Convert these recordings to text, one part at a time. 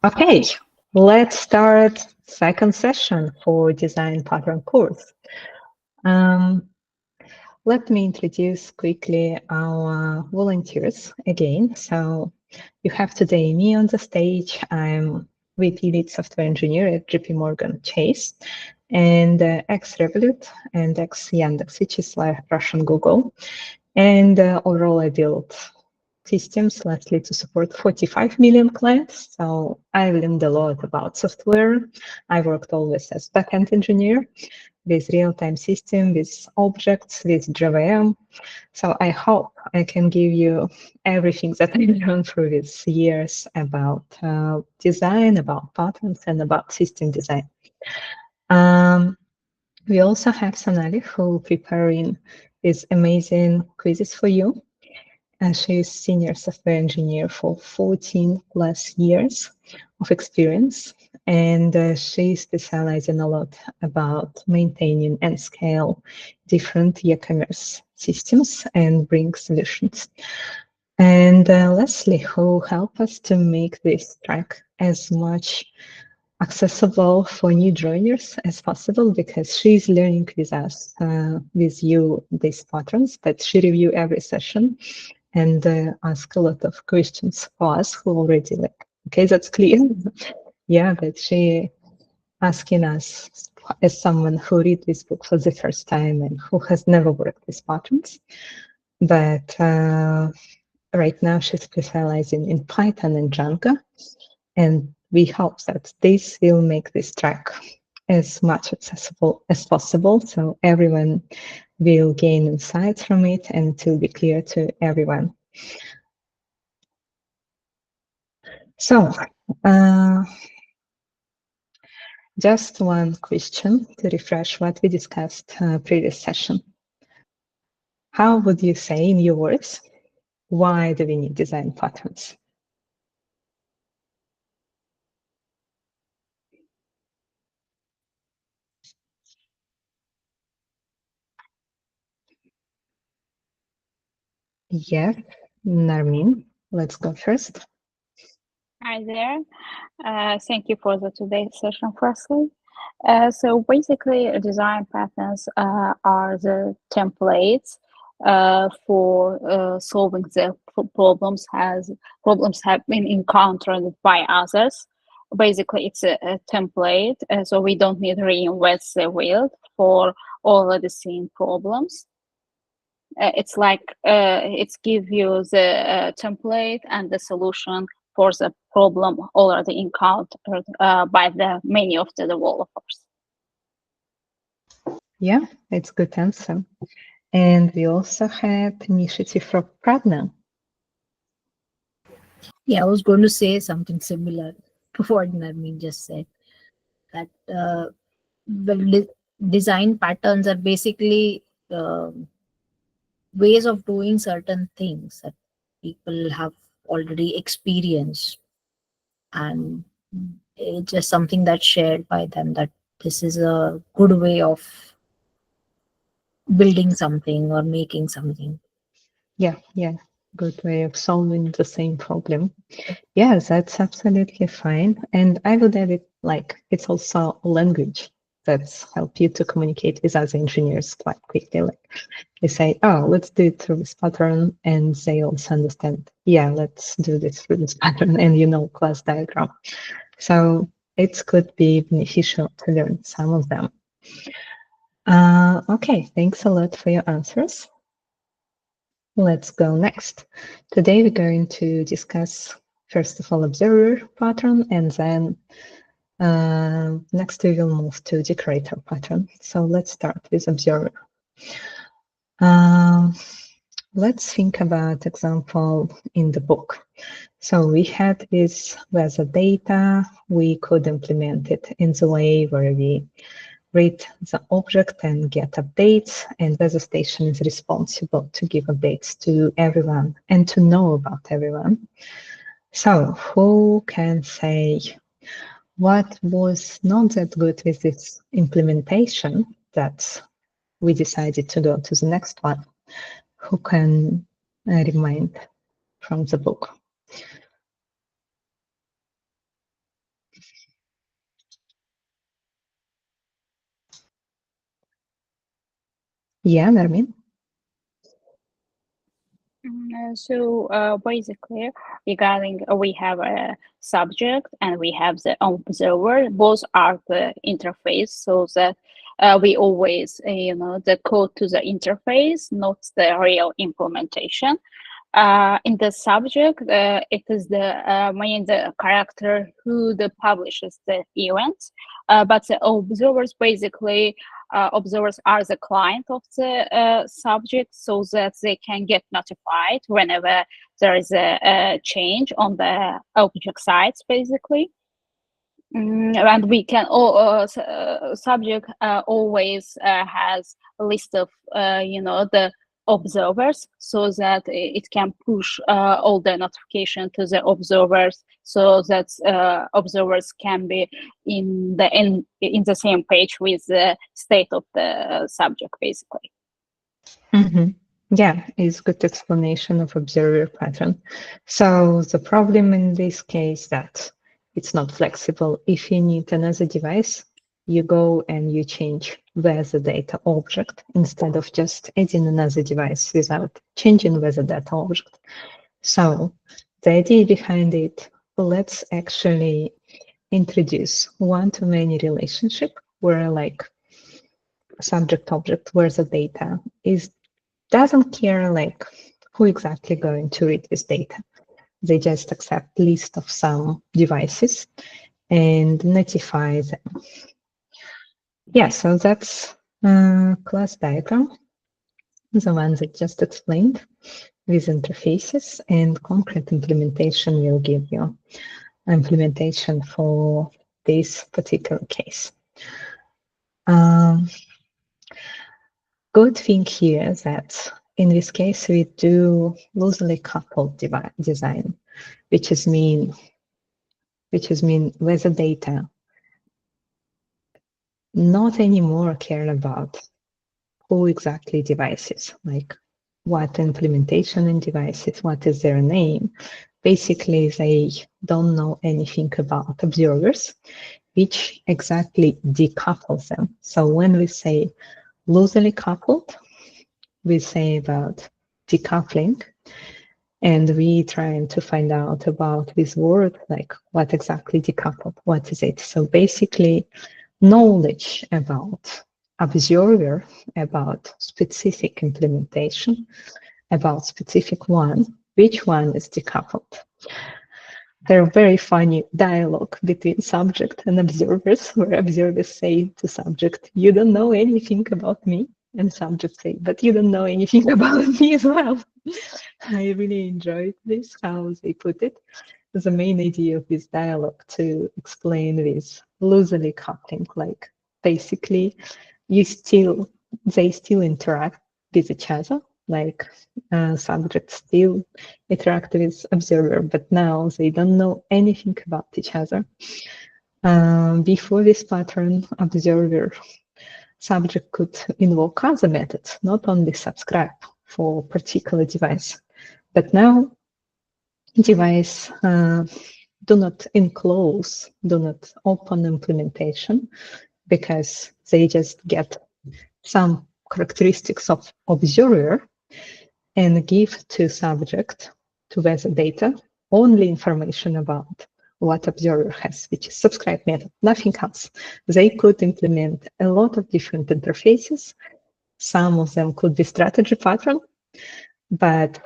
Okay, let's start second session for design pattern course. Um, Let me introduce quickly our volunteers again. So you have today me on the stage. I'm VP Lead Software Engineer at JP Morgan Chase and ex-Revolut and ex-Yandex, which is like Russian Google. And overall, I built systems lastly to support 45 million clients. So I learned a lot about software. I worked always as backend engineer with real-time system, with objects, with JVM. So I hope I can give you everything that I learned through these years about design, about patterns, and about system design. We also have Sonali who preparing these amazing quizzes for you. And she is senior software engineer for 14 plus years of experience. And she specializes a lot about maintaining and scale different e-commerce systems and bring solutions. And Leslie, who helped us to make this track as much accessible for new joiners as possible because she's learning with us, with you, these patterns, but she review every session and ask a lot of questions for us who already like, okay, that's clear. Yeah, but she asking us as someone who read this book for the first time and who has never worked with patterns. But right now she's specializing in Python and Django. And we hope that this will make this track as much accessible as possible. So everyone will gain insights from it and it will be clear to everyone. So just one question to refresh what we discussed previous session. How would you say in your words, why do we need design patterns? Yes, Narmin, let's go first. Hi there. Thank you for the today's session, firstly. So basically, design patterns are the templates for solving the problems have been encountered by others. Basically, it's a template, so we don't need to reinvent the wheel for all of the same problems. It's like it's give you the template and the solution for the problem already encountered by the many of the developers. Yeah, it's a good answer. And we also had initiative from Pradna. Yeah, I was going to say something similar to what Narmeen just said. That design patterns are basically ways of doing certain things that people have already experienced, and it's just something that's shared by them. That this is a good way of building something or making something. Yeah, good way of solving the same problem. Yes, that's absolutely fine. And I would add it like it's also a language that's help you to communicate with other engineers quite quickly. Like you say, oh, let's do it through this pattern, and they also understand, yeah, let's do this through this pattern, and you know class diagram. So it could be beneficial to learn some of them. Okay, thanks a lot for your answers. Let's go next. Today we're going to discuss, first of all, observer pattern, and then next we will move to decorator pattern. So let's start with observer. Let's think about example in the book. So we had this weather data. We could implement it in the way where we read the object and get updates, and weather station is responsible to give updates to everyone and to know about everyone. So who can say what was not that good with this implementation that we decided to go to the next one? Who can remind from the book? Yeah, Nermin. Basically, regarding we have a subject and we have the observer. Both are the interface, so that we always, the code to the interface, not the real implementation. In the subject, it is the main the character who publishes the event, but the observers basically observers are the client of the subject, so that they can get notified whenever there is a change on the object sites, basically. And we can subject always has a list of the observers, so that it can push all the notification to the observers, so that observers can be in the same page with the state of the subject, basically. Mm-hmm. Yeah, it's good explanation of observer pattern. So the problem in this case that it's not flexible. If you need another device, you go and you change weather data object instead of just adding another device without changing weather data object. So the idea behind it, let's actually introduce one-to-many relationship where like subject object where the data is doesn't care like who exactly going to read this data. They just accept list of some devices and notify them. Yeah, so that's class diagram, the one that just explained with interfaces, and concrete implementation will give you implementation for this particular case. Good thing here is that in this case we do loosely coupled design, which is mean whether data not anymore care about who exactly devices, like what implementation in devices, what is their name. Basically, they don't know anything about observers, which exactly decouples them. So when we say loosely coupled, we say about decoupling, and we trying to find out about this word, like what exactly decoupled, what is it? So basically, knowledge about observer, about specific implementation, about specific one, which one is decoupled. There are very funny dialogue between subject and observers, where observers say to subject, "You don't know anything about me," and subject say, "But you don't know anything about me as well." I really enjoyed this, how they put it. The main idea of this dialogue to explain this loosely coupling, like basically they still interact with each other, like subjects still interact with observer, but now they don't know anything about each other. Before this pattern, observer subject could invoke other methods, not only subscribe for particular device, but now device do not enclose, do not open implementation, because they just get some characteristics of observer and give to subject, to weather data, only information about what observer has, which is subscribe method, nothing else. They could implement a lot of different interfaces. Some of them could be strategy pattern, but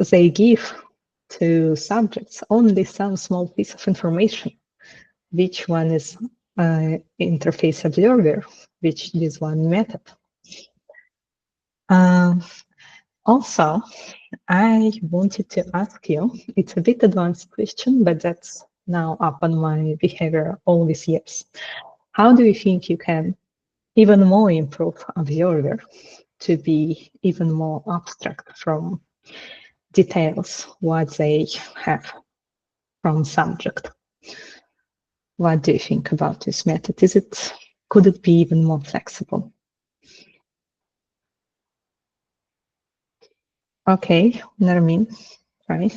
they give to subjects only some small piece of information, which one is interface observer, which is one method. Also, I wanted to ask you, it's a bit advanced question, but that's now up on my behavior all these years. How do you think you can even more improve observer to be even more abstract from details, what they have from subject? What do you think about this method? Could it be even more flexible? Okay, Nermin, right?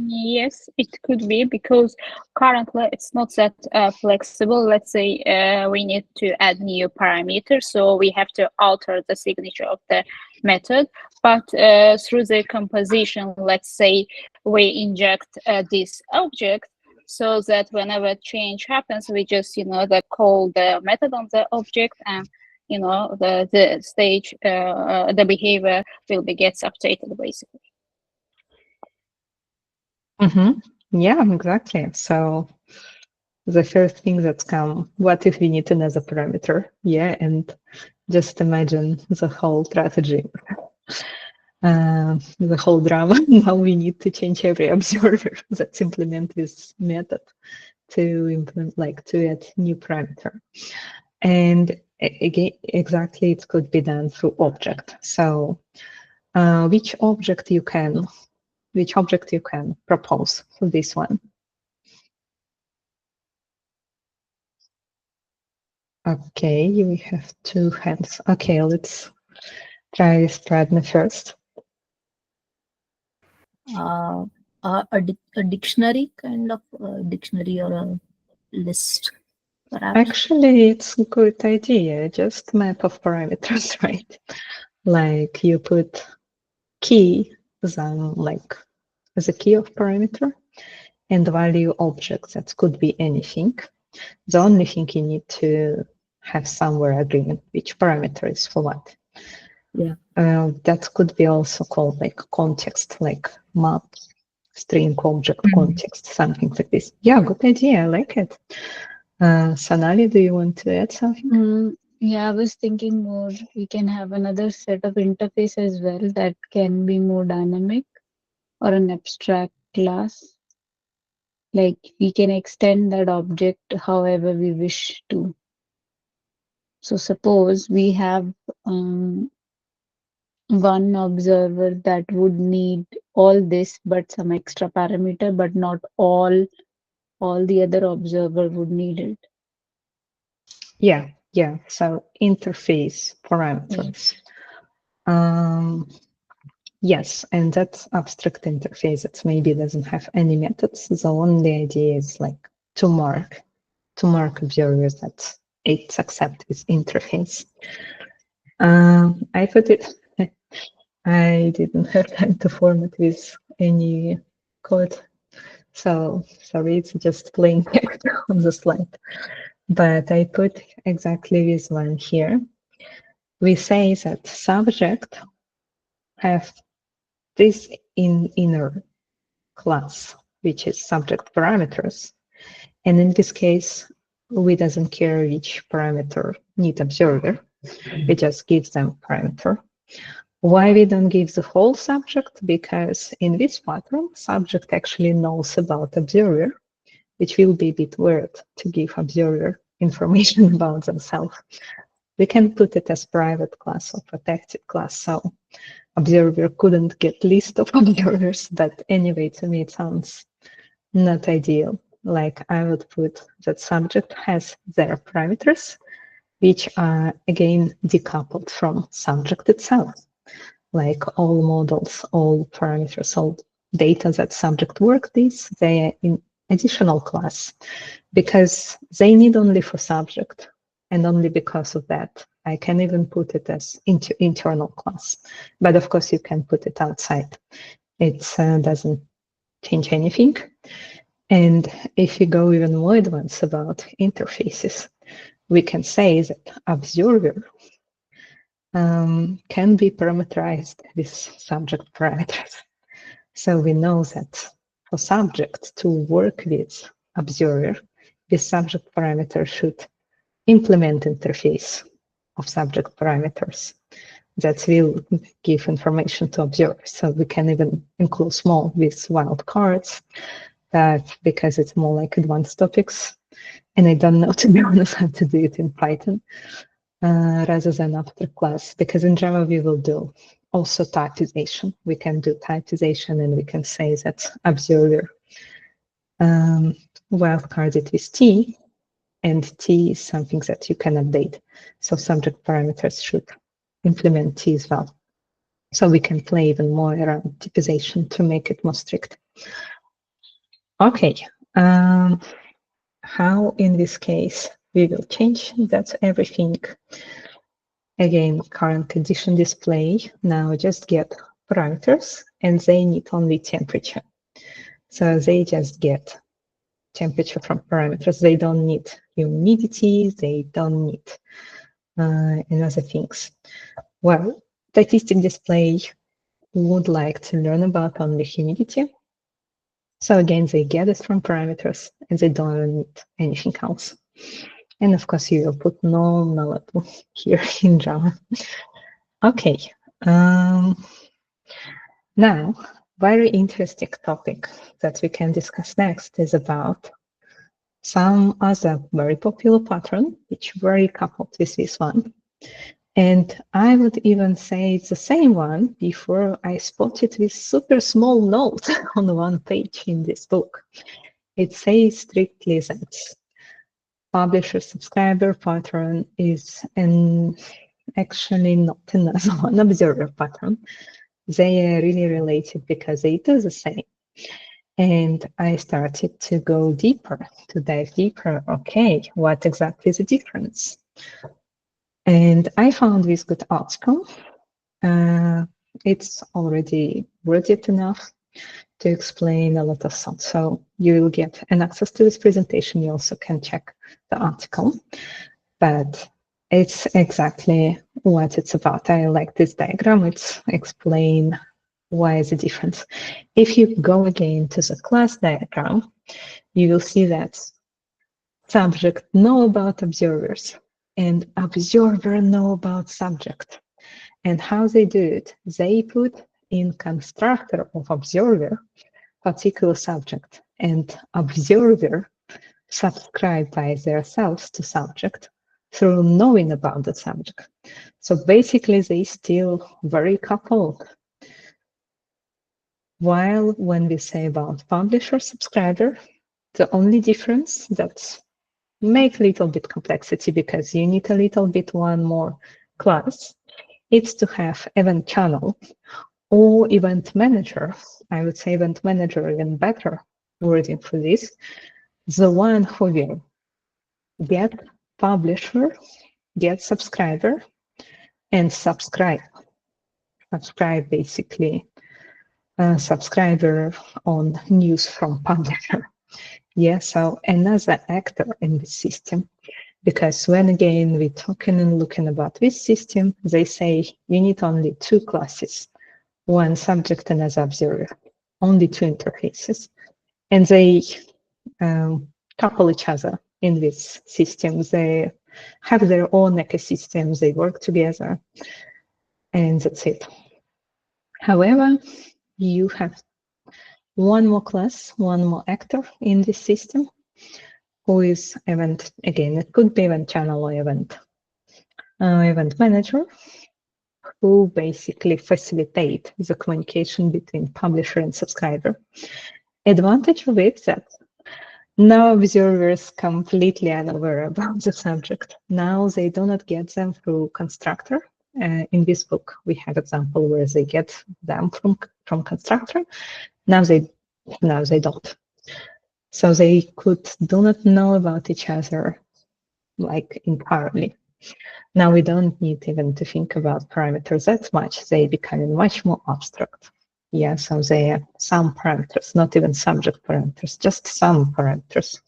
Yes, it could be because currently it's not that flexible. Let's say we need to add new parameters, so we have to alter the signature of the method. But through the composition, let's say we inject this object so that whenever change happens, we just call the method on the object, and the stage the behavior will be gets updated basically. Yeah, exactly. So the first thing that's come, what if we need another parameter? Yeah, and just imagine the whole strategy, the whole drama. Now we need to change every observer that's implement this method to implement, like to add new parameter. And again, exactly, it could be done through object. So which object you can propose for this one? Okay, we have two hands. Okay, let's try Stradna first. A dictionary, kind of a dictionary or a list, perhaps. Actually, it's a good idea. Just map of parameters, right? Like you put key, then like as a key of parameter, and value object. That could be anything. The only thing you need to have somewhere agreement which parameter is for what. Yeah. That could be also called like context, like map, string object context, something like this. Yeah, good idea. I like it. Sonali, do you want to add something? Yeah, I was thinking more we can have another set of interface as well that can be more dynamic or an abstract class. Like we can extend that object however we wish to. So suppose we have one observer that would need all this but some extra parameter, but not all the other observer would need it. Yeah. So interface parameters. Yes, and that's abstract interface. It maybe doesn't have any methods. The only idea is like to mark observers that it's accept this interface. I put it. I didn't have time to format with any code, so sorry, it's just plain text on the slide. But I put exactly this one here. We say that subject have this inner class, which is subject parameters. And in this case, we doesn't care which parameter need observer. We just give them parameter. Why we don't give the whole subject? Because in this pattern, subject actually knows about observer, which will be a bit weird to give observer information about themselves. We can put it as private class or protected class. So observer couldn't get list of observers, but anyway, to me, it sounds not ideal. Like I would put that subject has their parameters, which are again decoupled from subject itself. Like all models, all parameters, all data that subject work with, they are in additional class because they need only for subject. And only because of that, I can even put it as internal class. But of course, you can put it outside. It doesn't change anything. And if you go even more advanced about interfaces, we can say that observer can be parameterized with subject parameters. So we know that for subject to work with observer, this subject parameter should implement interface of subject parameters that will give information to observers. So we can even include small with wildcards, that because it's more like advanced topics. And I don't know, to be honest, how to do it in Python rather than after class, because in Java we will do also typization. We can do typization and we can say that observer wildcarded with T, and T is something that you can update. So subject parameters should implement T as well. So we can play even more around typization to make it more strict. Okay, how in this case we will change that everything. Again, current condition display. Now just get parameters, and they need only temperature. So they just get temperature from parameters. They don't need humidity. They don't need and other things. Well, statistic display would like to learn about only humidity. So again, they get it from parameters and they don't need anything else. And of course, you will put no nullable here in Java. Okay. Now, very interesting topic that we can discuss next is about some other very popular pattern, which very coupled with this one. And I would even say it's the same one before I spotted this super small note on one page in this book. It says strictly that publisher subscriber pattern is actually not another one observer pattern. They are really related because they do the same. And I started to go deeper, to dive deeper. Okay, what exactly is the difference? And I found this good article. It's already worded enough to explain a lot of thoughts. So you will get an access to this presentation. You also can check the article, but it's exactly what it's about. I like this diagram. It's explain why is the difference. If you go again to the class diagram, you will see that subject know about observers and observer know about subject. And how they do it, they put in constructor of observer particular subject, and observer subscribe by themselves to subject through knowing about the subject. So basically, they still very coupled. While when we say about publisher subscriber, the only difference that make a little bit complexity because you need a little bit one more class, it's to have event channel or event manager. I would say event manager even better wording for this. The one who will get publisher, get subscriber, and subscribe. Subscribe basically subscriber on news from publisher. Yeah, so another actor in the system. Because when again we're talking and looking about this system, they say you need only two classes, one subject and another observer, only two interfaces. And they couple each other in this system. They have their own ecosystems, they work together, and that's it. However, you have one more class, one more actor in this system, who is event, again, it could be event channel or event manager, who basically facilitate the communication between publisher and subscriber. Advantage of it that now observers completely unaware about the subject. Now they do not get them through constructor. In this book, we have example where they get them from constructor. Now they don't. So they do not know about each other like entirely. Now we don't need even to think about parameters that much. They become much more abstract. Yeah, so they have some parameters, not even subject parameters, just some parameters.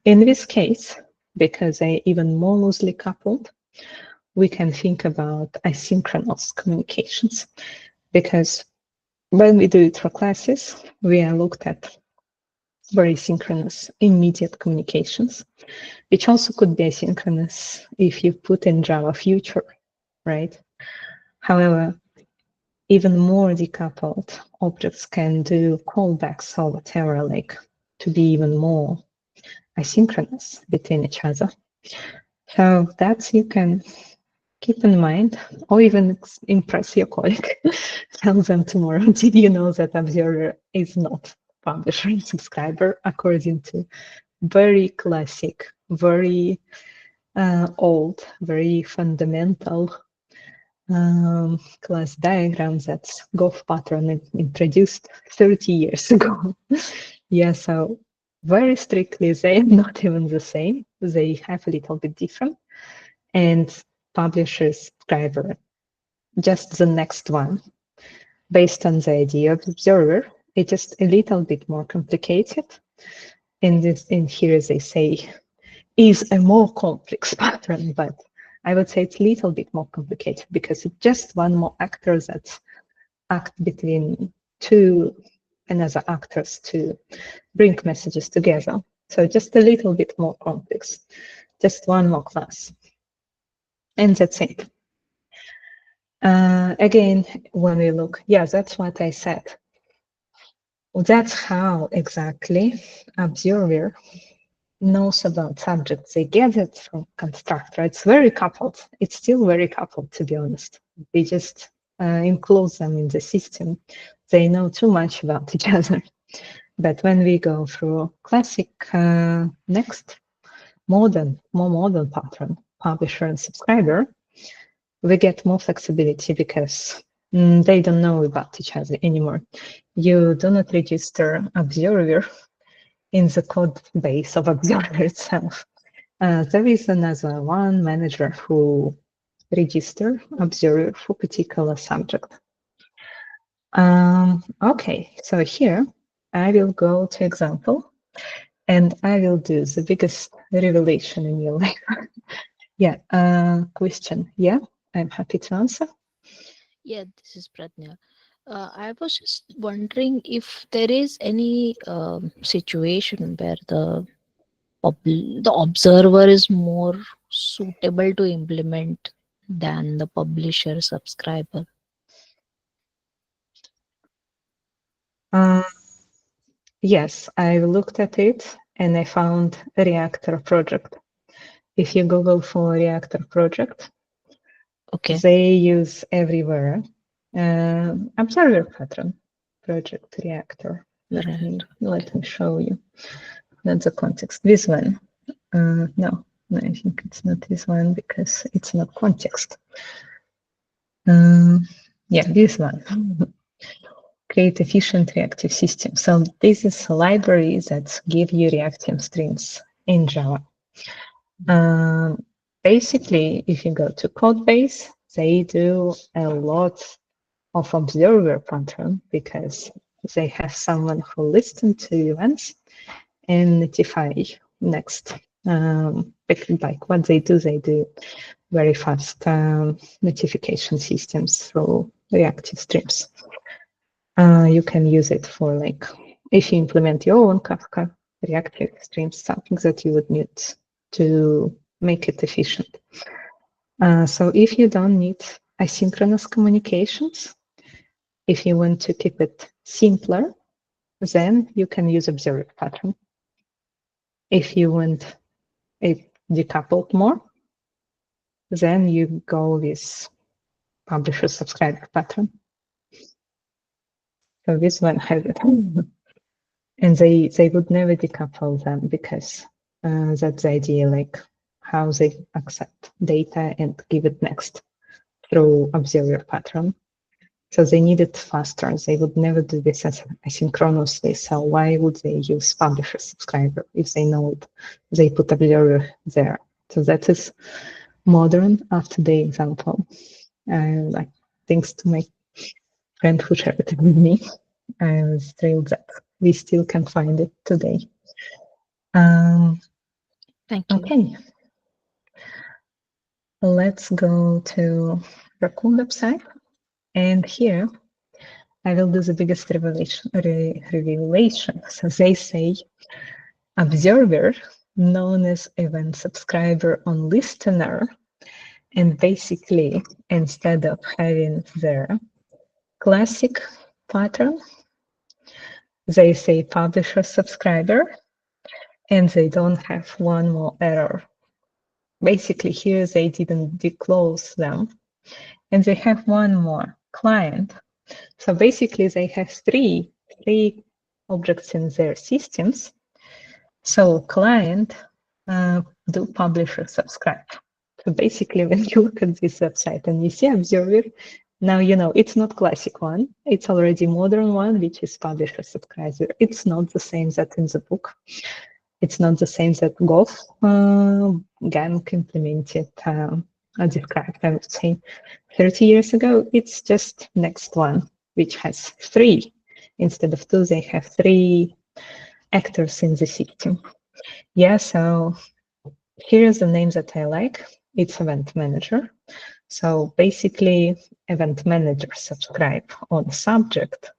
In this case, because they even more loosely coupled, we can think about asynchronous communications. Because when we do it for classes, we are looked at very synchronous, immediate communications, which also could be asynchronous if you put in Java future, right? However, even more decoupled objects can do callbacks or whatever, like to be even more asynchronous between each other. So that you can keep in mind, or even impress your colleague. Tell them tomorrow, did you know that observer is not publisher and subscriber according to very classic, very old, very fundamental class diagram that's Golf pattern introduced 30 years ago. Yeah, so very strictly, they're not even the same. They have a little bit different. And publisher subscriber, just the next one, based on the idea of observer, it's just a little bit more complicated. In here, they say is a more complex pattern, but I would say it's a little bit more complicated because it's just one more actor that act between two another actors to bring messages together. So just a little bit more complex, just one more class. And that's it. Again, when we look, yeah, that's what I said. That's how exactly observer knows about subjects. They get it from constructor. It's very coupled. It's still very coupled, to be honest. We just include them in the system. They know too much about each other. But when we go through classic next more modern pattern, publisher and subscriber, we get more flexibility because they don't know about each other anymore. You do not register observer in the code base of observer itself. There is another one manager who register observer for particular subject. Okay, so here I will go to example and I will do the biggest revelation in your life. Yeah, question. Yeah, I'm happy to answer. Yeah, this is Pratnya. I was just wondering if there is any situation where the observer is more suitable to implement than the publisher subscriber. Yes, I looked at it and I found a reactor project. If you Google for reactor project, Okay. they use everywhere observer pattern project reactor. Let me show you. That's the context. This one. No, I think it's not this one because it's not context. Yeah, this one. Create efficient reactive system. So this is a library that give you reactive streams in Java. Basically, if you go to code base, they do a lot of observer pattern because they have someone who listens to events and notify next. Like what they do very fast notification systems through reactive streams. You can use it for like, if you implement your own Kafka reactive streams, something that you would need to make it efficient. So if you don't need asynchronous communications, if you want to keep it simpler, then you can use observer pattern. If you want it decoupled more, then you go with publisher subscriber pattern. So this one has it. And they would never decouple them because that's the idea, like how they accept data and give it next through observer pattern. So they need it faster. They would never do this asynchronously. So why would they use publisher subscriber if they know it? They put observer there. So that is modern after the example. Like thanks to my friend who shared it with me, I was thrilled that we still can find it today. Thank you. Okay. Let's go to Raccoon website. And here I will do the biggest revelation. So they say observer, known as event subscriber on listener. And basically, instead of having their classic pattern, they say publisher subscriber, and they don't have one more error. Basically, here they didn't declose them, and they have one more client. So basically, they have three objects in their systems. So client do publisher subscribe. So basically, when you look at this website and you see Observer, now you know it's not classic one. It's already modern one, which is publisher subscriber. It's not the same that in the book. It's not the same that Golf Gank implemented or described, I would say, 30 years ago. It's just next one, which has 3. Instead of 2, they have 3 actors in the system. Yeah, so here's the name that I like. It's Event Manager. So basically, Event Manager subscribe on subject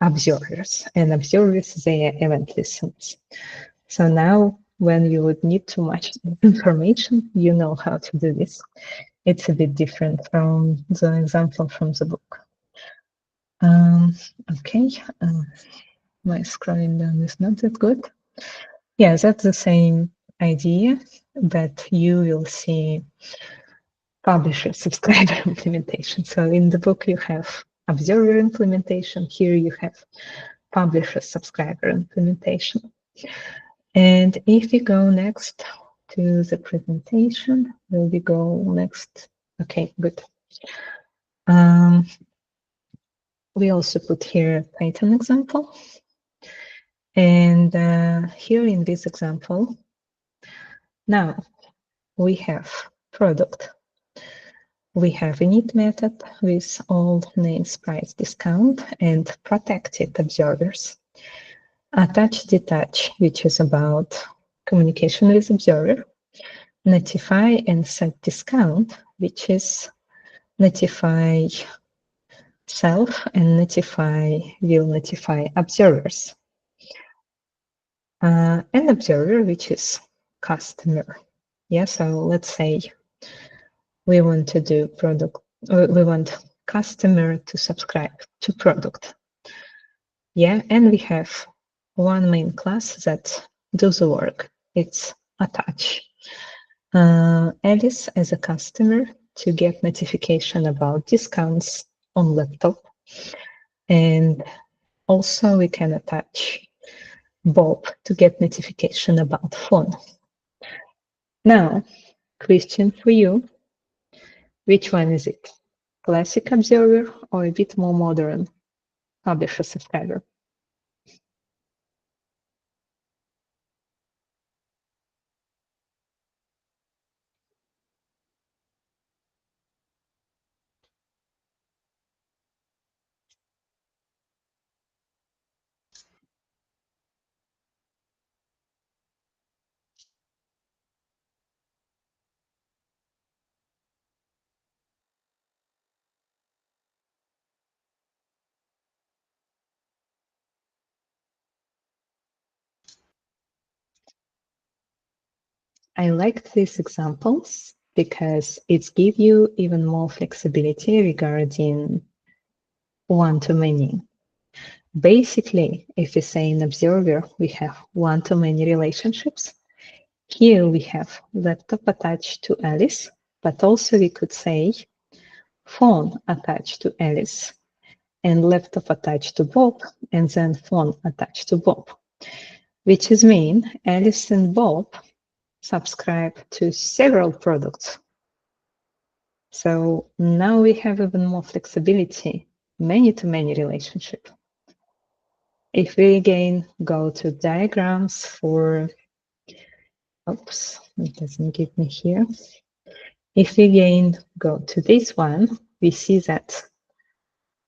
observers, and observers, they are event listeners. So now when you would need too much information, you know how to do this. It's a bit different from the example from the book. Okay, my scrolling down is not that good. Yeah, that's the same idea, but you will see publisher subscriber implementation. So in the book, you have observer implementation. Here you have publisher subscriber implementation. And if we go next to the presentation, will we go next? Okay, good. We also put here a Python example. And here in this example, now we have product. We have init method with all names, price, discount, and protected observers. Attach, detach, which is about communication with observer. Notify and set discount, which is notify self and notify will notify observers. An observer, which is customer. Yeah, so let's say we want to do product, we want customer to subscribe to product. Yeah, and we have one main class that does the work. It's attach. Alice as a customer to get notification about discounts on laptop. And also we can attach Bob to get notification about phone. Now, question for you. Which one is it? Classic observer or a bit more modern publisher subscriber? I like these examples because it gives you even more flexibility regarding one-to-many. Basically, if we say in observer, we have one-to-many relationships. Here we have laptop attached to Alice, but also we could say phone attached to Alice and laptop attached to Bob, and then phone attached to Bob, which is mean Alice and Bob subscribe to several products. So now we have even more flexibility, many-to-many relationship. If we again go to diagrams for, oops, it doesn't give me here. If we again go to this one, we see that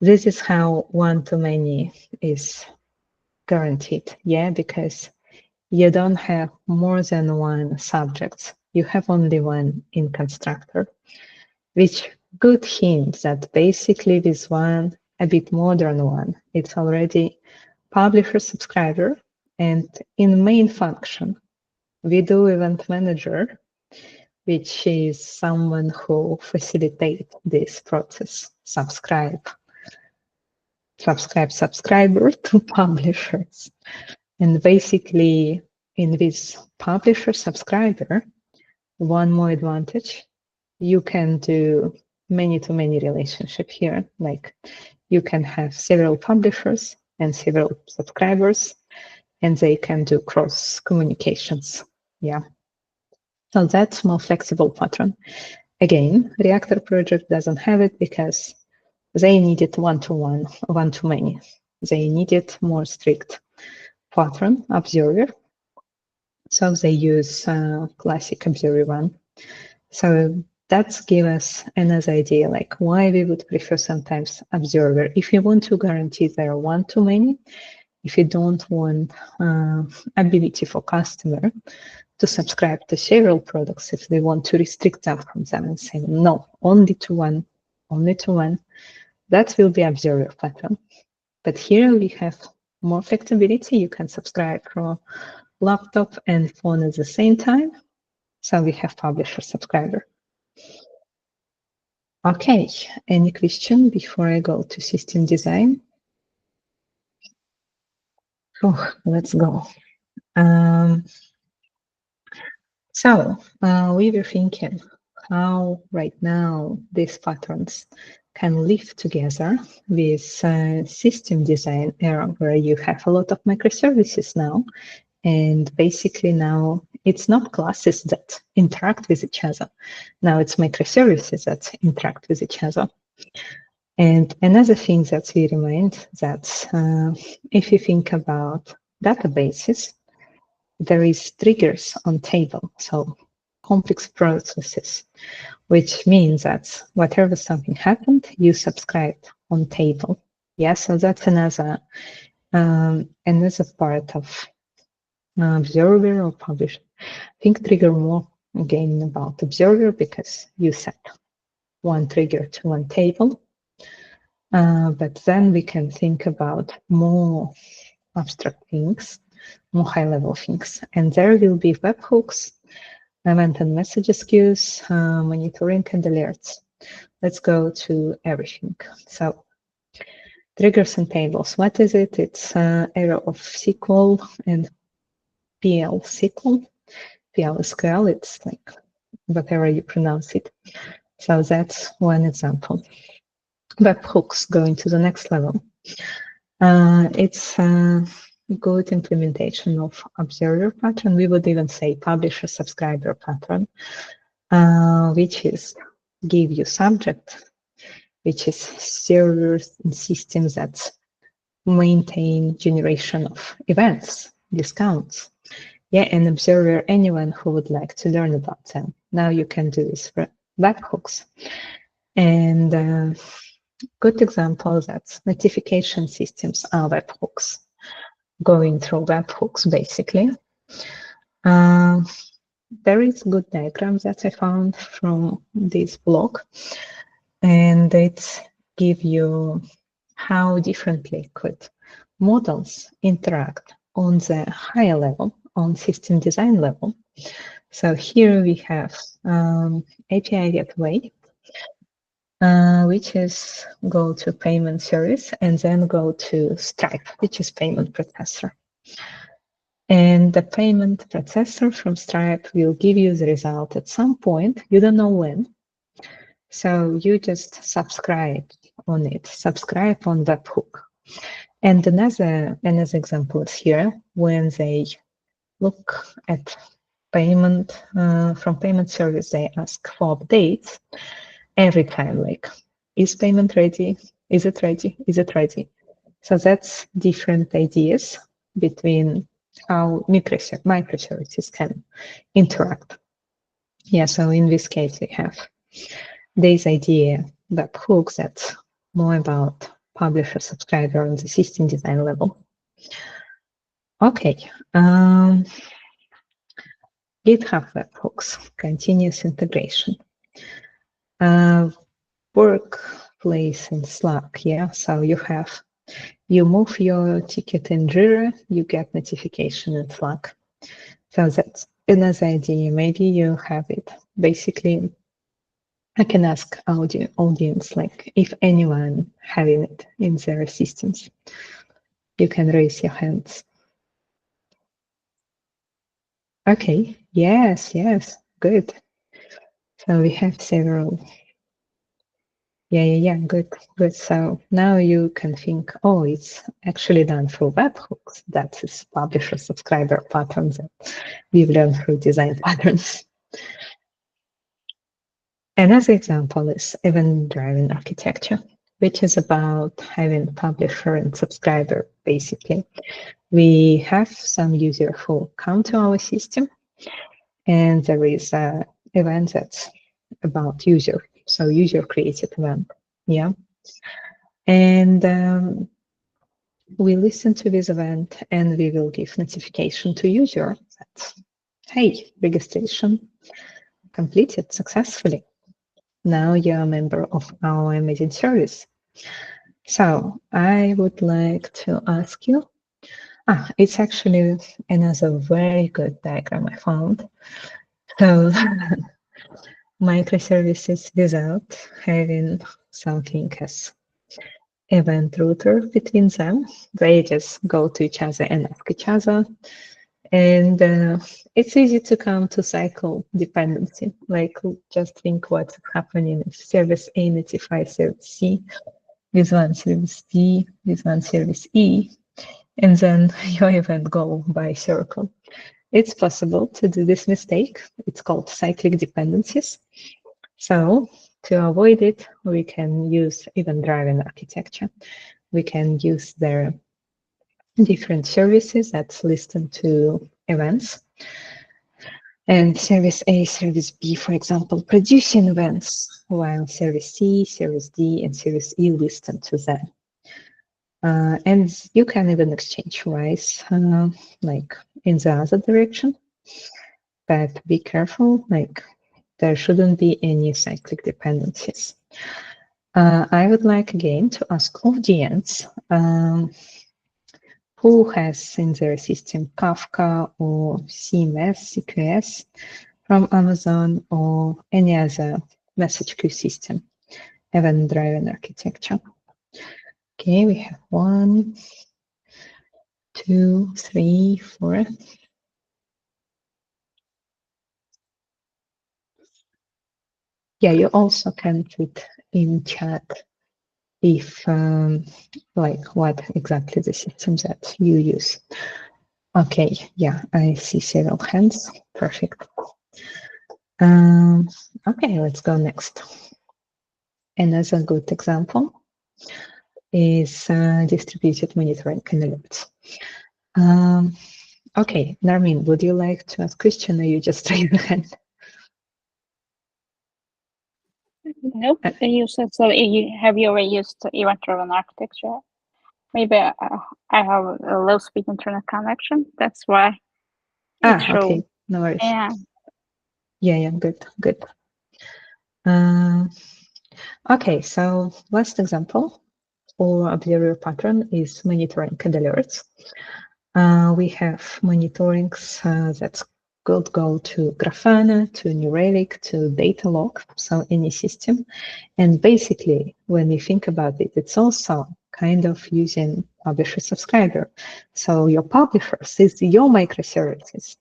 this is how one-to-many is guaranteed, yeah, because you don't have more than one subject. You have only one in constructor, which good hint that basically this one, a bit modern one, it's already publisher subscriber, and in main function, we do event manager, which is someone who facilitates this process, subscriber to publishers. And basically in this publisher subscriber, one more advantage, you can do many-to-many relationship here. Like you can have several publishers and several subscribers, and they can do cross communications. Yeah. So that's more flexible pattern. Again, Reactor project doesn't have it because they needed one-to-one, one-to-many. They needed more strict pattern, observer. So they use classic observer one. So that's give us another idea, like why we would prefer sometimes observer. If you want to guarantee there are one-to-many, if you don't want ability for customer to subscribe to several products, if they want to restrict them from them and say, no, only to one, that will be observer pattern. But here we have more flexibility. You can subscribe from laptop and phone at the same time. So we have publisher subscriber. Okay, any question before I go to system design? Oh, let's go. So we were thinking how right now these patterns can live together with system design era, where you have a lot of microservices now. And basically now it's not classes that interact with each other. Now it's microservices that interact with each other. And another thing that we remind that if you think about databases, there is triggers on table, so complex processes, which means that whatever something happened, you subscribed on table. Yeah, so that's another part of observer or publisher. I think trigger more again about observer because you set one trigger to one table. But then we can think about more abstract things, more high-level things. And there will be webhooks, event and messages queues, monitoring and alerts. Let's go to everything. So triggers and tables. What is it? It's era of SQL and PL SQL. PL SQL, it's like whatever you pronounce it. So that's one example. Webhooks going to the next level. It's good implementation of observer pattern. We would even say publisher subscriber pattern, which is give you subject, which is servers and systems that maintain generation of events, discounts. Yeah, and observer anyone who would like to learn about them. Now you can do this for webhooks. And good example that notification systems are webhooks, going through webhooks basically. There is good diagram that I found from this blog, and it gives you how differently could models interact on the higher level, on system design level. So here we have API gateway, which is go to payment service and then go to Stripe, which is payment processor. And the payment processor from Stripe will give you the result at some point. You don't know when. So you just subscribe on it, subscribe on webhook. And another example is here when they look at payment from payment service, they ask for updates every time, like, is payment ready? Is it ready? Is it ready? So that's different ideas between how microservices can interact. Yeah, so in this case, we have this idea, webhooks, that's more about publisher subscriber on the system design level. Okay, GitHub webhooks, continuous integration. Workplace in Slack, yeah, so you move your ticket in Jira, you get notification in Slack. So that's another idea. Maybe you have it. Basically, I can ask audience, like if anyone having it in their systems, you can raise your hands. Okay, yes, good. So we have several. Yeah, good. So now you can think, oh, it's actually done through webhooks. That is publisher subscriber patterns that we've learned through design patterns. Another example is event-driven architecture, which is about having publisher and subscriber, basically. We have some user who come to our system, and there is an event that's about user. So user created event, yeah. And we listen to this event and we will give notification to user that, hey, registration completed successfully. Now you're a member of our amazing service. So I would like to ask you, it's actually another very good diagram I found. So microservices without having something as event router between them. They just go to each other and ask each other. And it's easy to come to cycle dependency. Like just think what's happening if service A notifies service C with one service D, with one service E, and then your event go by circle. It's possible to do this mistake. It's called cyclic dependencies. So to avoid it, we can use event-driven architecture. We can use their different services that listen to events. And service A, service B, for example, producing events, while service C, service D, and service E listen to them. And you can even exchange rights, like in the other direction. But be careful, like there shouldn't be any cyclic dependencies. I would like again to ask audience who has in their system Kafka or CMS, CQS from Amazon or any other message queue system, event-driven architecture. Okay, we have 1, 2, 3, 4. Yeah, you also can put in chat if like what exactly the systems that you use. Okay, yeah, I see several hands. Perfect. Okay, let's go next. Another good example is distributed monitoring and alerts. Okay, Narmin, would you like to ask question or you just raise your hand? Nope, you said so. Have you ever used event-driven architecture? Maybe I have a low-speed internet connection. That's why it shows. Okay, no worries. Yeah. Yeah, good. Okay, so last example for observer pattern is monitoring and alerts. We have monitorings that could go to Grafana, to New Relic, to Datalog, so any system. And basically, when you think about it, it's also kind of using publisher subscriber. So your publishers is your microservices,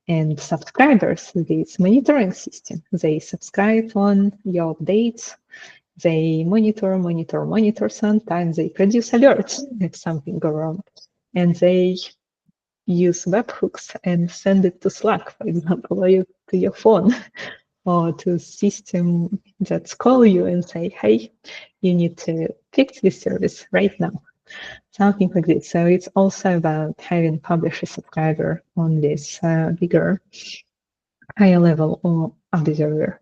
and subscribers this monitoring system. They subscribe on your updates. They monitor. Sometimes they produce alerts if something go wrong, and they use webhooks and send it to Slack, for example, or to your phone, or to system that call you and say, hey, you need to fix this service right now. Something like this. So it's also about having publisher subscriber on this bigger, higher level of the server.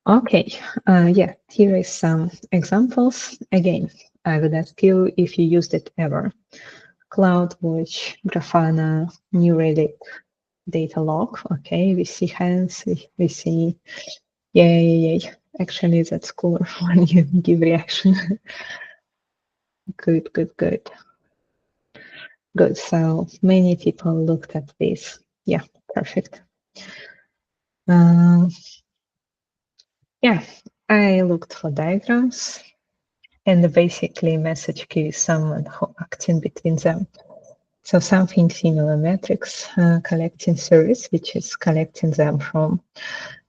Okay, yeah, here is some examples. Again, I would ask you if you used it ever. CloudWatch, Grafana, New Relic, Datalog. Okay, we see hands, we see, yay. Actually, that's cooler when you give reaction. Good. Good, so many people looked at this. Yeah, perfect. Yeah, I looked for diagrams, and basically message queue is someone who acts in between them. So something similar metrics collecting service, which is collecting them from,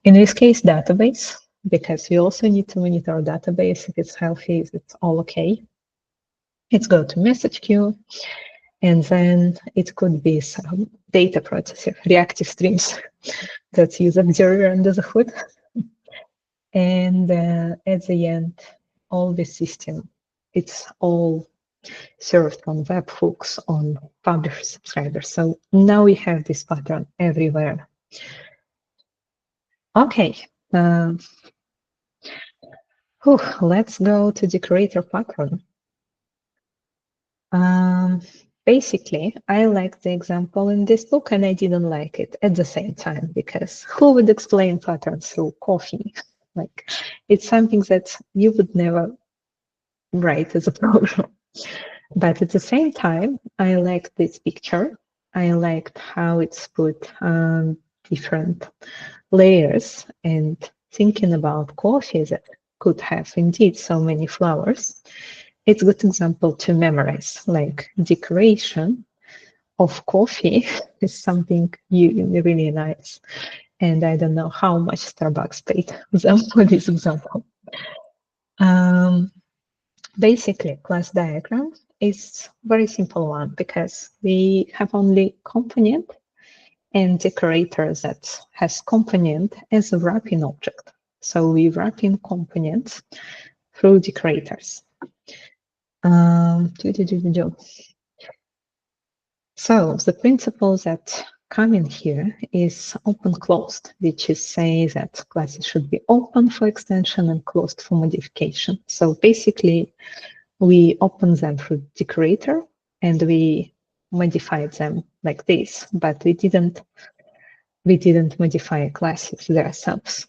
in this case, database, because we also need to monitor database if it's healthy, if it's all okay. Let's go to message queue. And then it could be some data processing, reactive streams that use observer under the hood. And at the end, all the system, it's all served on webhooks, on publisher subscribers. So now we have this pattern everywhere. Okay, let's go to Decorator pattern. Basically, I liked the example in this book and I didn't like it at the same time, because who would explain patterns through coffee? Like, it's something that you would never write as a program. But at the same time, I liked this picture. I liked how it's put different layers, and thinking about coffee that could have indeed so many flowers. It's a good example to memorize, like decoration of coffee is something really nice. And I don't know how much Starbucks paid them for this example. Basically, class diagram is very simple one, because we have only component and decorator that has component as a wrapping object. So we wrap in components through decorators. So the principle that come in here is open-closed, which is say that classes should be open for extension and closed for modification. So basically, we open them through decorator and we modified them like this, but we didn't modify classes themselves.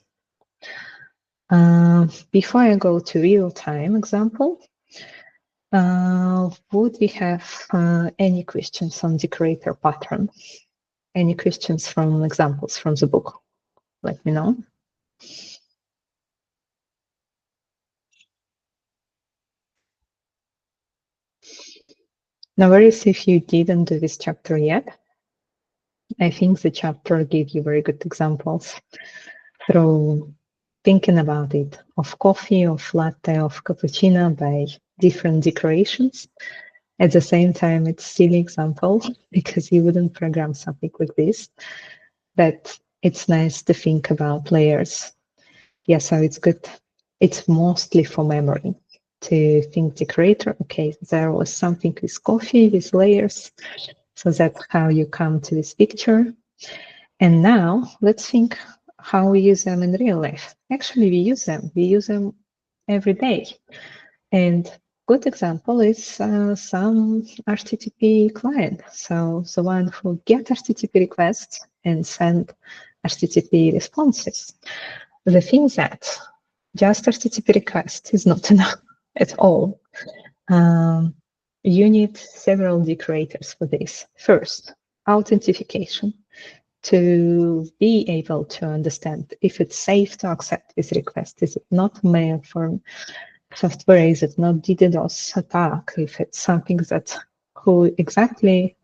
Before I go to real-time example, would we have any questions on decorator pattern? Any questions from examples from the book? Let me know. No worries if you didn't do this chapter yet. I think the chapter gave you very good examples through thinking about it, of coffee, of latte, of cappuccino by different decorations. At the same time, it's still an example because you wouldn't program something like this, but it's nice to think about layers. Yeah, so it's good. It's mostly for memory to think decorator. Okay, there was something with coffee, with layers. So that's how you come to this picture. And now let's think how we use them in real life. Actually, we use them. We use them every day. And good example is some HTTP client. So the one who get HTTP requests and send HTTP responses. The thing that just HTTP request is not enough at all. You need several decorators for this. First, authentication, to be able to understand if it's safe to accept this request. Is it not mail from software? Is it not DDoS attack? If it's something that who exactly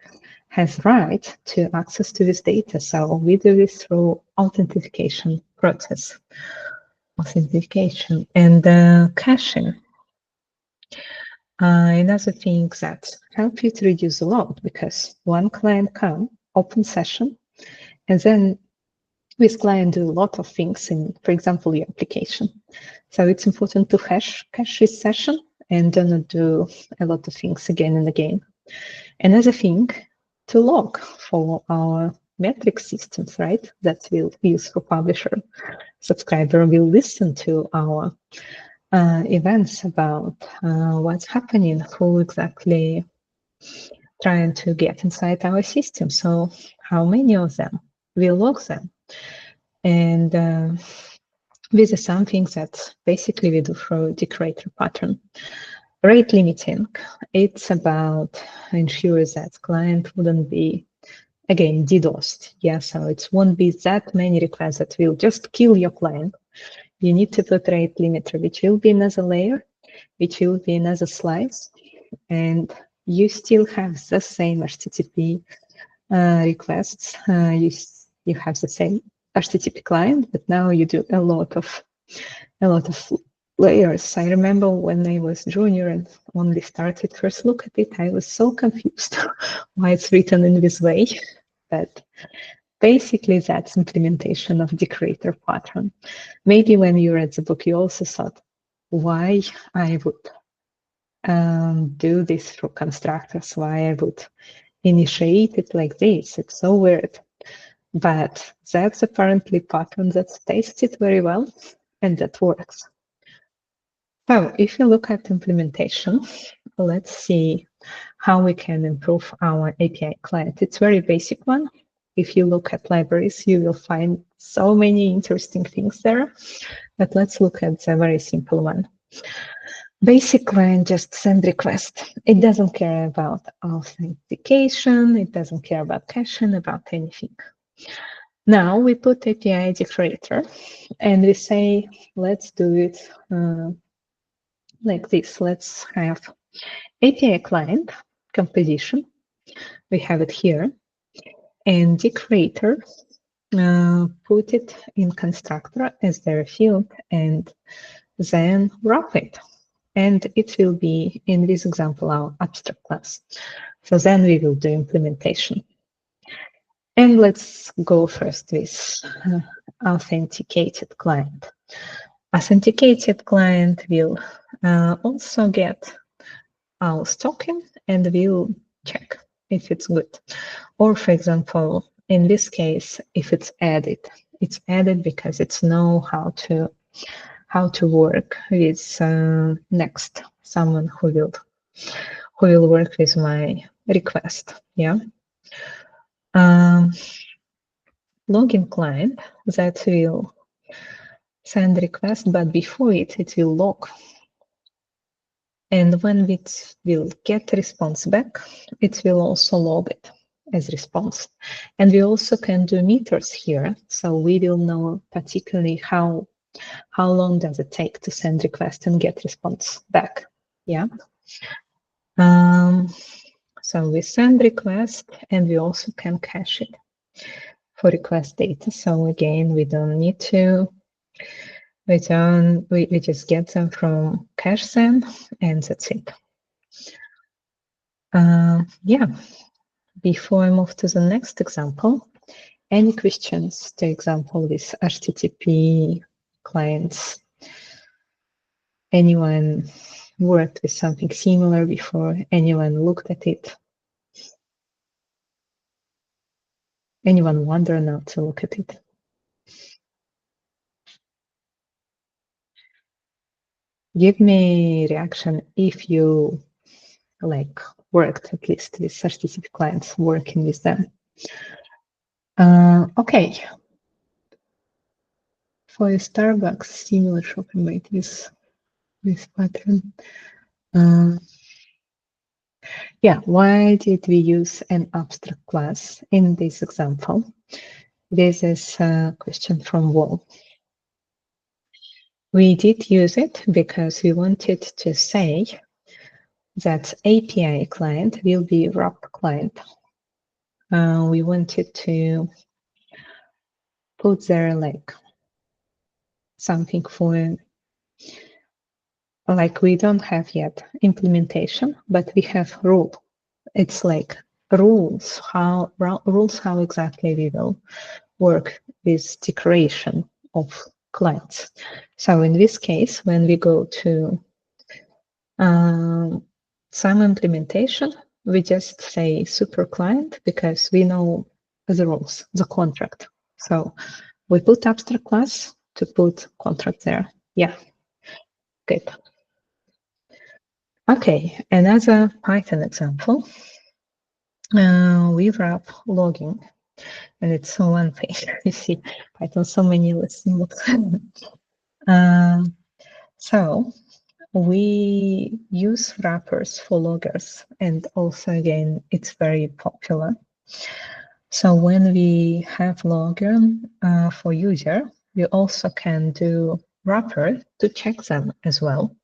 has right to access to this data. So we do this through authentication process. Authentication and caching. Another thing that help you to reduce the load, because one client come, open session, and then this client do a lot of things in, for example, your application. So it's important to cache this session and do not do a lot of things again and again. Another thing, to log for our metric systems, right? That we'll use for publisher. Subscriber will listen to our events about what's happening, who exactly trying to get inside our system. So how many of them? We'll log them. And this is something that basically we do through decorator pattern. Rate limiting, it's about ensure that client wouldn't be, again, DDoSed. Yeah, so it won't be that many requests that will just kill your client. You need to put rate limiter, which will be another layer, which will be another slice, and you still have the same HTTP requests. You have the same HTTP client, but now you do a lot of layers. I remember when I was junior and only started first look at it, I was so confused why it's written in this way. But basically, that's implementation of Decorator pattern. Maybe when you read the book, you also thought, why I would do this through constructors, why I would initiate it like this. It's so weird. But that's apparently pattern that tasted very well and that works. So if you look at implementation, let's see how we can improve our API client. It's a very basic one. If you look at libraries, you will find so many interesting things there. But let's look at the very simple one. Basic client just send request. It doesn't care about authentication. It doesn't care about caching, about anything. Now we put API Decorator and we say, let's do it like this. Let's have API client composition. We have it here. And Decorator, put it in constructor as their field and then wrap it. And it will be, in this example, our abstract class. So then we will do implementation. And let's go first with authenticated client. Authenticated client will also get our token and will check if it's good. Or for example, in this case, if it's added because it's know how to work with next someone who will work with my request. Yeah. Login client that will send request, but before it will log. And when it will get response back, it will also log it as response. And we also can do meters here. So we will know particularly how long does it take to send request and get response back. Yeah. So we send request and we also can cache it for request data. So again, we don't need to, we just get them from cache send and that's it. Yeah, before I move to the next example, any questions to example with HTTP clients? Anyone worked with something similar before? Anyone looked at it? Anyone wonder now to look at it? Give me reaction if you like worked at least with HTTP clients, working with them. Okay. For a Starbucks, similar shopping might use this pattern. Yeah, why did we use an abstract class in this example? This is a question from Wall. We did use it because we wanted to say that API client will be wrapped client. We wanted to put there like something for, like we don't have yet implementation, but we have rule. It's like rules how exactly we will work with decoration of clients. So in this case, when we go to some implementation, we just say super client because we know the rules, the contract. So we put abstract class to put contract there. Yeah, good. Okay, another Python example. We wrap logging, and it's so one thing. You see, Python so many lesson books. So we use wrappers for loggers, and also again, it's very popular. So when we have logger for user, we also can do wrapper to check them as well.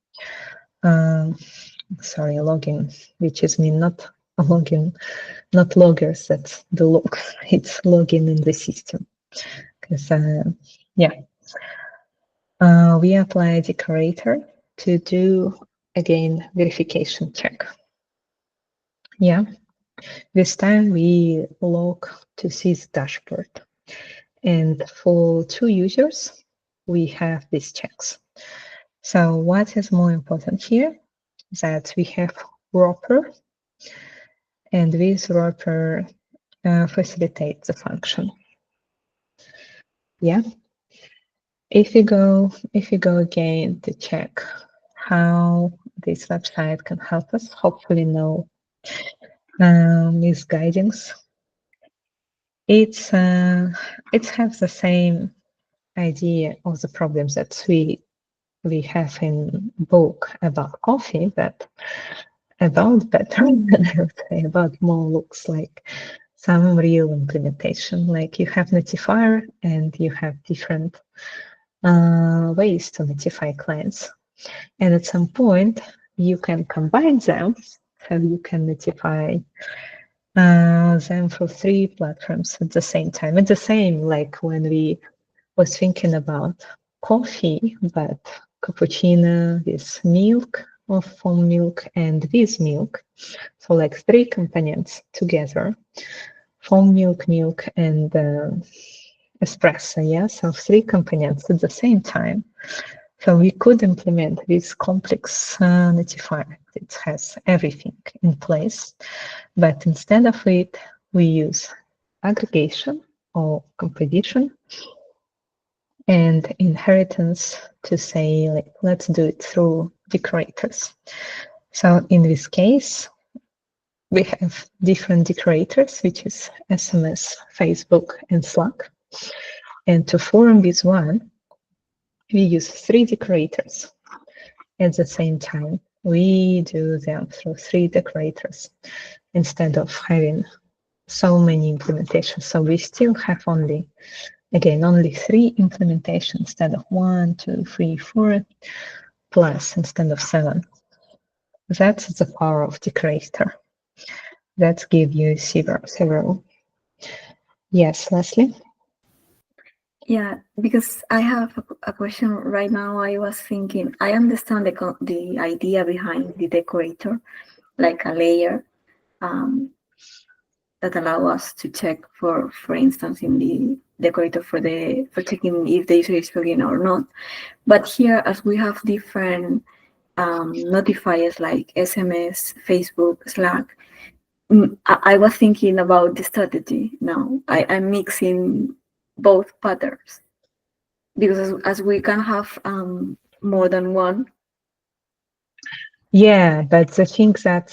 Sorry, login, which is mean not a login, not loggers, that's the log, it's login in the system. Because, yeah. We apply Decorator to do, again, verification check. Yeah, this time we log to this dashboard. And for 2 users, we have these checks. So what is more important here is that we have wrapper, and this wrapper facilitates the function. Yeah. If you go again to check how this website can help us, hopefully know these guidings. It has the same idea of the problems that we have in book about coffee, that about better, I would say, about more looks like some real implementation. Like you have notifier and you have different ways to notify clients. And at some point, you can combine them, so you can notify them for 3 platforms at the same time. It's the same like when we was thinking about coffee, but cappuccino with milk or foam milk and with milk. So like 3 components together, foam milk, and espresso, yeah? So 3 components at the same time. So we could implement this complex notifier. It has everything in place, but instead of it, we use aggregation or composition and inheritance to say, like, let's do it through decorators. So in this case, we have different decorators, which is SMS, Facebook, and Slack. And to form this one, we use 3 decorators at the same time. We do them through 3 decorators instead of having so many implementations. So we still have only 3 implementations instead of 1, 2, 3, 4, plus instead of 7. That's the power of Decorator. That gives you several. Yes, Leslie? Yeah, because I have a question right now. I was thinking, I understand the idea behind the decorator, like a layer that allow us to check for instance, in the decorator for checking if the user is logging or not. But here, as we have different notifiers like SMS, Facebook, Slack, I was thinking about the strategy now. I'm mixing both patterns because as we can have more than one. Yeah, but the thing that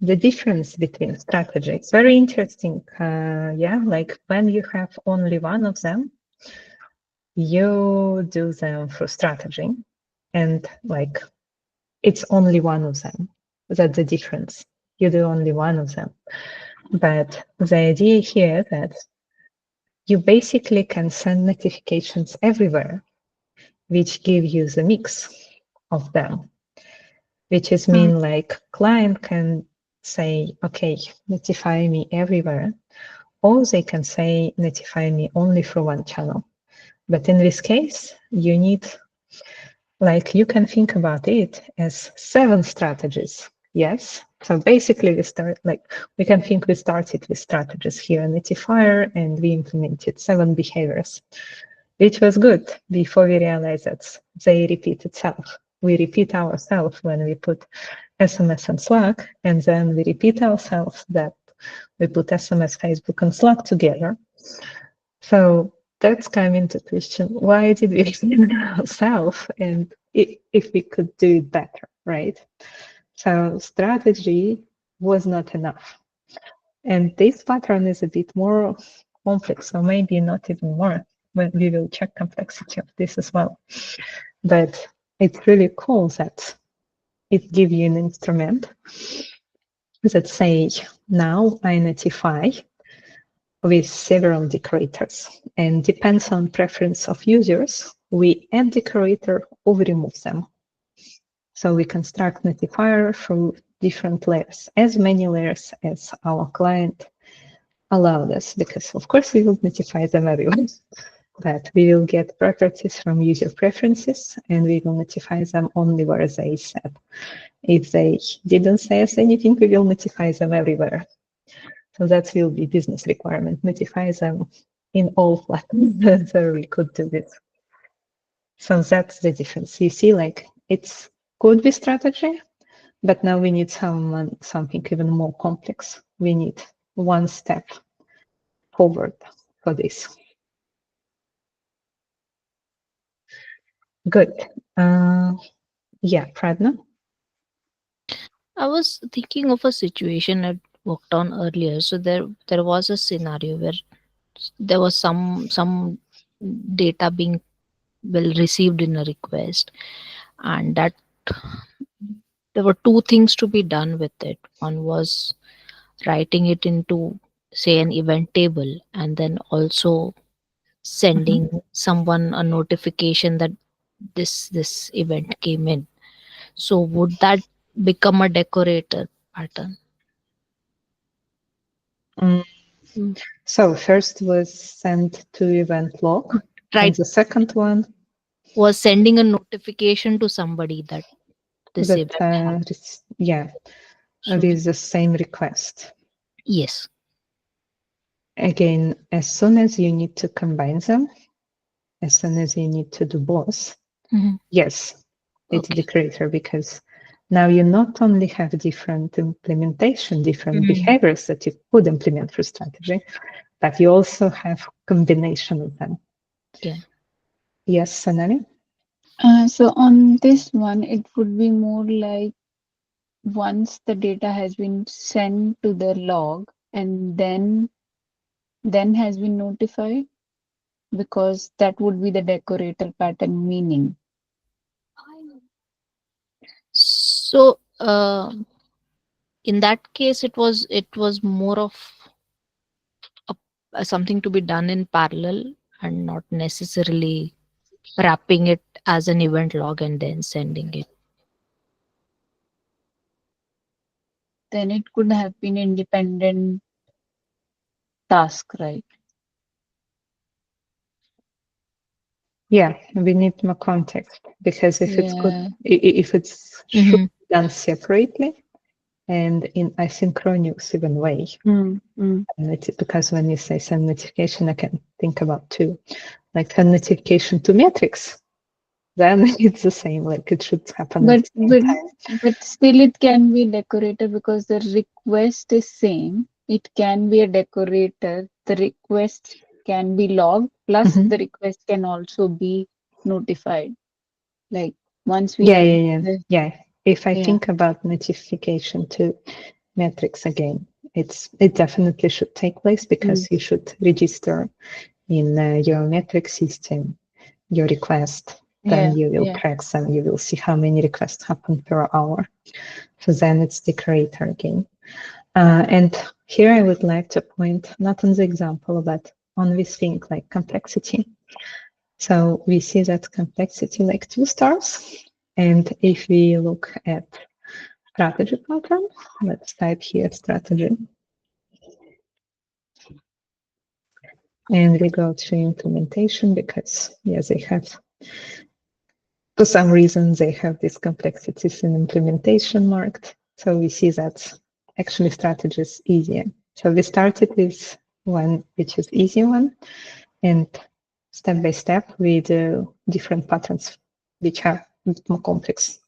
the difference between strategy, it's very interesting. Yeah, like when you have only one of them, you do them for strategy, and like it's only one of them. That's the difference. You do only one of them. But the idea here that you basically can send notifications everywhere, which give you the mix of them, which is mean like client can say, okay, notify me everywhere, or they can say, notify me only for one channel. But in this case, you need, like, you can think about it as 7 strategies. Yes. So basically we can think we started with strategies here, notifier, and we implemented 7 behaviors, which was good before we realized that they repeat itself. We repeat ourselves when we put SMS and Slack, and then we repeat ourselves that we put SMS, Facebook, and Slack together. So that's coming to question, why did we repeat ourselves, and if we could do it better, right? So strategy was not enough. And this pattern is a bit more complex, so maybe not even more, when we will check complexity of this as well. But it's really cool that it gives you an instrument that say, now I notify with several decorators, and depends on preference of users, we add decorator or we remove them. So we construct notifier through different layers, as many layers as our client allowed us, because of course we will notify them everyone. that we will get properties from user preferences and we will notify them only where they said. If they didn't say us anything, we will notify them everywhere. So that will be business requirement, notify them in all platforms where we could do this. So that's the difference. You see, like it's could be strategy, but now we need something even more complex. We need one step forward for this. Good. Yeah, Pradna? I was thinking of a situation I worked on earlier. So there was a scenario where there was some data being well received in a request, and that there were two things to be done with it. One was writing it into, say, an event table, and then also sending someone a notification that this event came in. So would that become a decorator pattern? Mm. Mm. So first was sent to event log, and Right. the second one Was sending a notification to somebody that this event happened. that yeah, So with the same request. yes. Again, as soon as you need to combine them, as soon as you need to do both, Mhm. yes, it's Okay. Decorator, because now you not only have different implementation, different Mhm. behaviors that you could implement through strategy, but you also have combination of them. Yeah. Yes, Sonali? So on this one, it would be more like once the data has been sent to the log and then has been notified, because that would be the decorator pattern meaning. So in that case, it was more of something to be done in parallel and not necessarily wrapping it as an event log and then sending it. Then it could have been independent task, right? Yeah, we need more context, because if it's good, Yeah. if it's should Mhm. be done separately and in asynchronous even way, Mm. and it's because when you say send notification, I can think about two, like send notification to metrics, then it's the same, like it should happen at But the same but time. but still it can be decorator because the request is same. It can be a decorator. The request can be logged, plus Mhm. the request can also be notified. Like once we Yeah, have yeah, yeah, the yeah. If I yeah. think about notification to metrics again, it definitely should take place, because Mm. you should register in your metric system your request. Then Yeah, you will yeah. track them. You will see how many requests happen per hour. So then it's the creator again. And here I would like to point not on the example, but on this thing like complexity. So we see that complexity like 2 stars. And if we look at strategy pattern, let's type here strategy. And we go to implementation, because yes, they have, for some reason, they have these complexities in implementation marked. So we see that actually strategy is easier. So we started with one which is easy one, and step by step we do different patterns which are a bit more complex.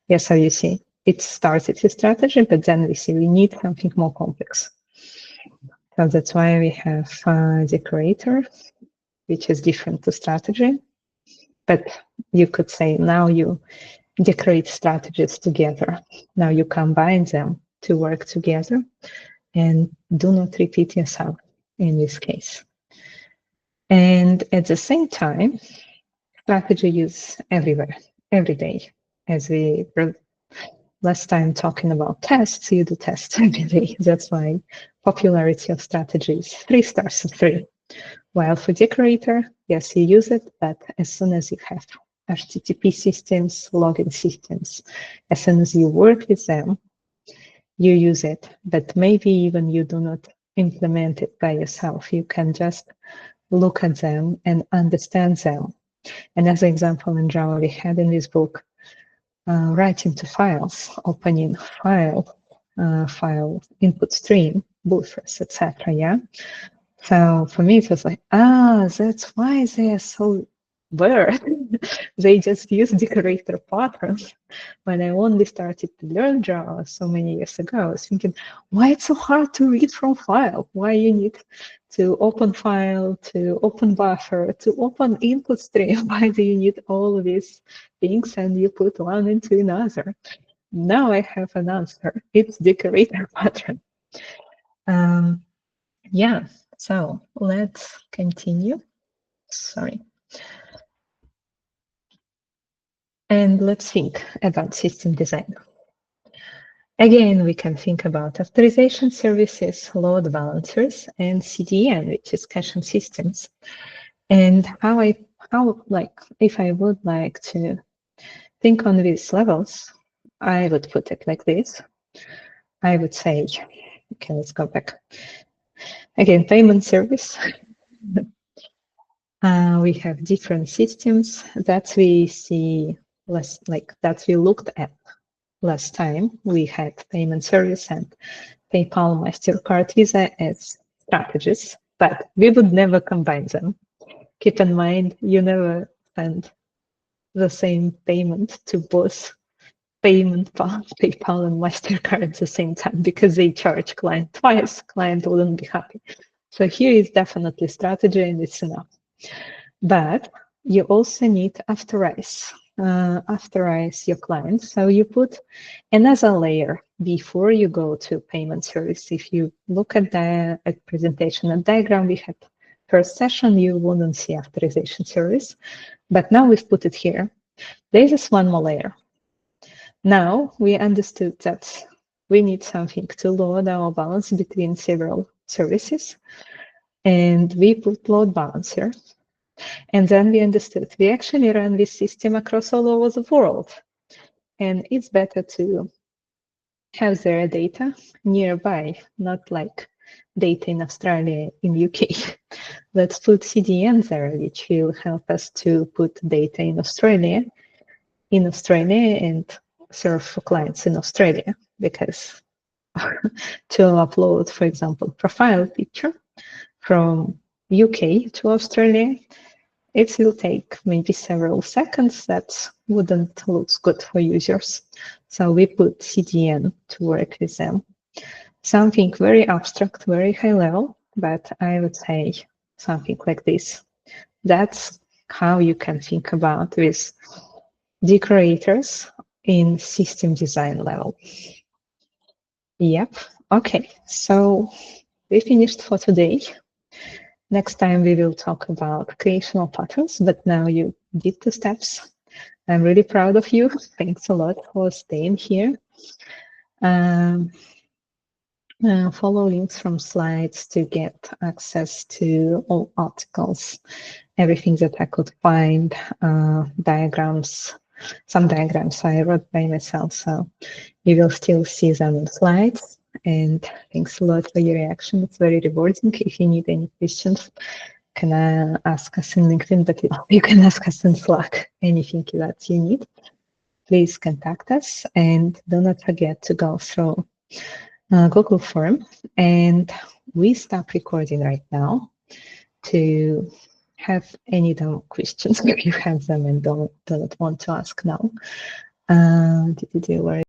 Yes, so you see, it started with strategy, but then we see we need something more complex. So that's why we have Decorator, which is different to strategy. But you could say now you decorate strategies together. Now you combine them to work together and do not repeat yourself in this case. And at the same time, strategy use everywhere, every day. As we were last time talking about tests, you do tests every day. That's why popularity of strategy is 3 stars of 3. While for Decorator, yes, you use it, but as soon as you have HTTP systems, login systems, as soon as you work with them, you use it. But maybe even you do not implement it by yourself. You can just look at them and understand them. And as an example, in Java, we had in this book writing to files, opening file input stream, buffers, etc. Yeah. So for me, it was like, that's why they are so weird. They just use decorator patterns. When I only started to learn Java so many years ago, I was thinking, why it's so hard to read from file? Why you need to open file, to open buffer, to open input stream? Why do you need all of these things and you put one into another? Now I have an answer. It's decorator pattern. Yeah, so let's continue. Sorry. And let's think about system design. Again, we can think about authorization services, load balancers, and CDN, which is caching systems. And if I would like to think on these levels, I would put it like this. I would say, okay, let's go back. Again, payment service. We have different systems that we see that we looked at last time. We had payment service and PayPal, MasterCard, Visa as strategies, but we would never combine them. Keep in mind, you never send the same payment to both PayPal and MasterCard at the same time because they charge client twice. Client wouldn't be happy. So here is definitely strategy and it's enough. But you also need to authorize your client. So you put another layer before you go to payment service. If you look at the presentation and diagram we had first session, you wouldn't see authorization service. But now we've put it here. There is one more layer. Now we understood that we need something to load our balance between several services. And we put load balancer. And then we understood we actually run this system across all over the world. And it's better to have their data nearby, not like data in Australia, in UK. Let's put CDN there, which will help us to put data in Australia and serve for clients in Australia, because to upload, for example, profile picture from UK to Australia, it will take maybe several seconds. That wouldn't look good for users. So we put CDN to work with them. Something very abstract, very high level, but I would say something like this. That's how you can think about with decorators in system design level. Yep. Okay, so we finished for today. Next time we will talk about creational patterns, but now you did the steps. I'm really proud of you. Thanks a lot for staying here. Follow links from slides to get access to all articles, everything that I could find, diagrams. Some diagrams I wrote by myself, so you will still see them in slides. And thanks a lot for your reaction. It's very rewarding. If you need any questions, you can ask us in LinkedIn, but you can ask us in Slack, anything that you need. Please contact us and do not forget to go through Google form. And we stop recording right now to have any dumb questions if you have them and don't want to ask now. Where